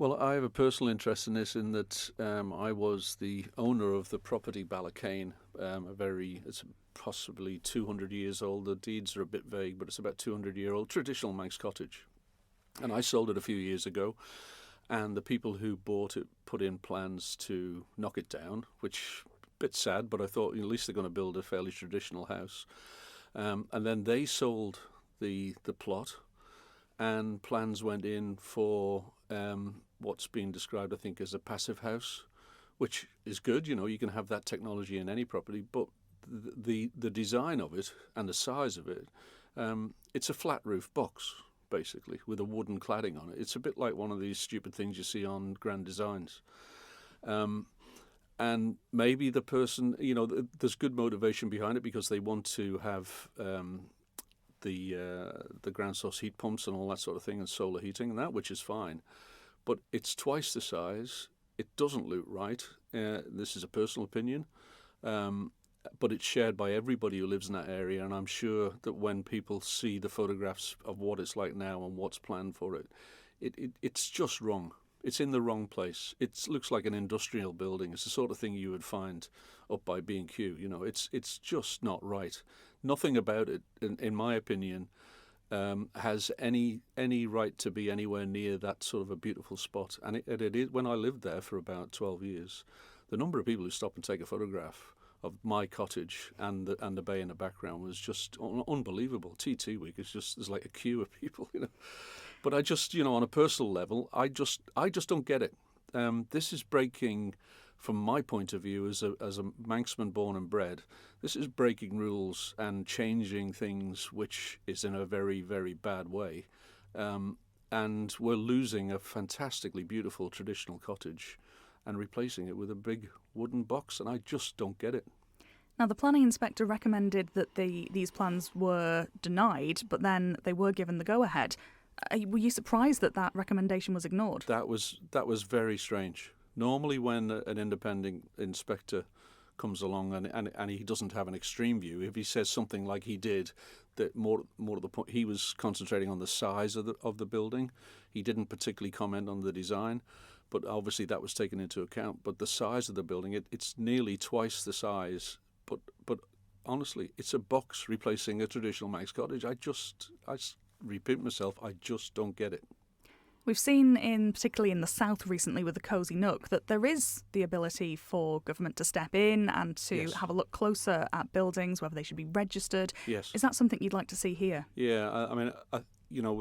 Well, I have a personal interest in this in that I was the owner of the property Ballacane, it's possibly 200 years old. The deeds are a bit vague, but it's about 200-year-old traditional Manx cottage. And I sold it a few years ago, and the people who bought it put in plans to knock it down, which a bit sad, but I thought at least they're going to build a fairly traditional house. And then they sold the plot, and plans went in for what's being described, I think, as a passive house, which is good. You can have that technology in any property, but the design of it and the size of it, it's a flat roof box, basically, with a wooden cladding on it. It's a bit like one of these stupid things you see on Grand Designs. And maybe the person, there's good motivation behind it because they want to have the ground source heat pumps and all that sort of thing, and solar heating and that, which is fine. But it's twice the size. It doesn't look right. This is a personal opinion, but it's shared by everybody who lives in that area. And I'm sure that when people see the photographs of what it's like now and what's planned for it, it's just wrong. It's in the wrong place. It looks like an industrial building. It's the sort of thing you would find up by B&Q. It's just not right. Nothing about it, in my opinion, has any right to be anywhere near that sort of a beautiful spot. And it is. When I lived there for about 12 years, the number of people who stop and take a photograph of my cottage and the bay in the background was just unbelievable. TT week is just, there's like a queue of people, But I just, on a personal level, I just don't get it. This is breaking, from my point of view, as a Manxman born and bred, this is breaking rules and changing things, which is in a very, very bad way. And we're losing a fantastically beautiful traditional cottage and replacing it with a big wooden box, and I just don't get it. Now, the planning inspector recommended that these plans were denied, but then they were given the go-ahead. Were you surprised that recommendation was ignored? That was very strange. Normally, when an independent inspector comes along and he doesn't have an extreme view, if he says something like he did, that more to the point, he was concentrating on the size of the building. He didn't particularly comment on the design, but obviously that was taken into account. But the size of the building, it's nearly twice the size. But honestly, it's a box replacing a traditional Manx cottage. I repeat myself, I just don't get it. We've seen, particularly in the south recently with the Cosy Nook, that there is the ability for government to step in and to have a look closer at buildings, whether they should be registered. Yes. Is that something you'd like to see here? Yeah, I mean,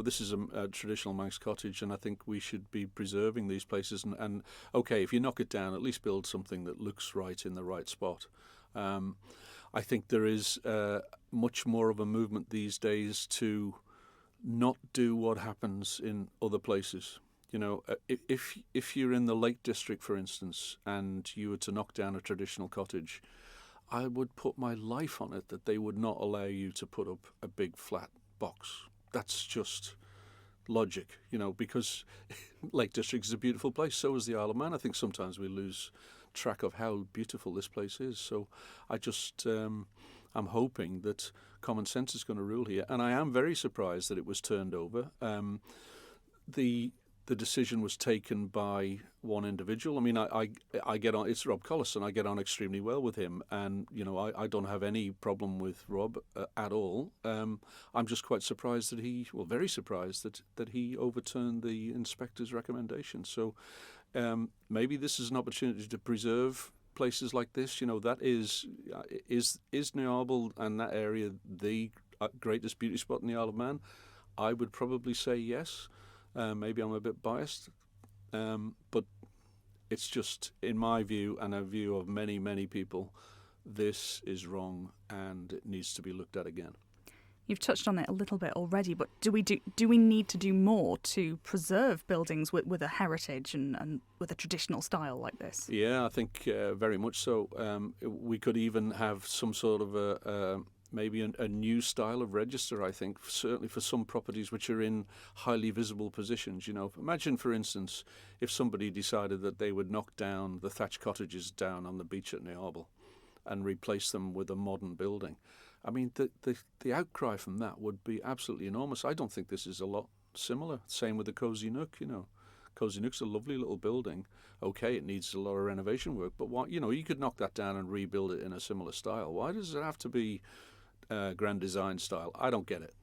this is a traditional Manx cottage, and I think we should be preserving these places. And okay, if you knock it down, at least build something that looks right in the right spot. I think there is much more of a movement these days to not do what happens in other places. If you're in the Lake District, for instance, and you were to knock down a traditional cottage, I would put my life on it that they would not allow you to put up a big flat box. That's just logic, because Lake District is a beautiful place. So is the Isle of Man. I think sometimes we lose track of how beautiful this place is. So I just, I'm hoping that common sense is going to rule here. And I am very surprised that it was turned over. The decision was taken by one individual. I mean, I get on, it's Rob Collison. I get on extremely well with him. And, I don't have any problem with Rob at all. I'm just quite surprised very surprised that he overturned the inspector's recommendation. So maybe this is an opportunity to preserve places like this. That is Niarbyl and that area the greatest beauty spot in the Isle of Man? I would probably say yes. Maybe I'm a bit biased, but it's just, in my view and a view of many, many people, this is wrong and it needs to be looked at again. You've touched on it a little bit already, but do we need to do more to preserve buildings with a heritage and with a traditional style like this? Yeah, I think very much so. We could even have some sort of maybe a new style of register, I think, certainly for some properties which are in highly visible positions. Imagine, for instance, if somebody decided that they would knock down the thatched cottages down on the beach at Niarbyl and replace them with a modern building. I mean, the outcry from that would be absolutely enormous. I don't think this is a lot similar. Same with the Cosy Nook, Cozy Nook's a lovely little building. Okay, it needs a lot of renovation work, but what, you could knock that down and rebuild it in a similar style. Why does it have to be grand design style? I don't get it.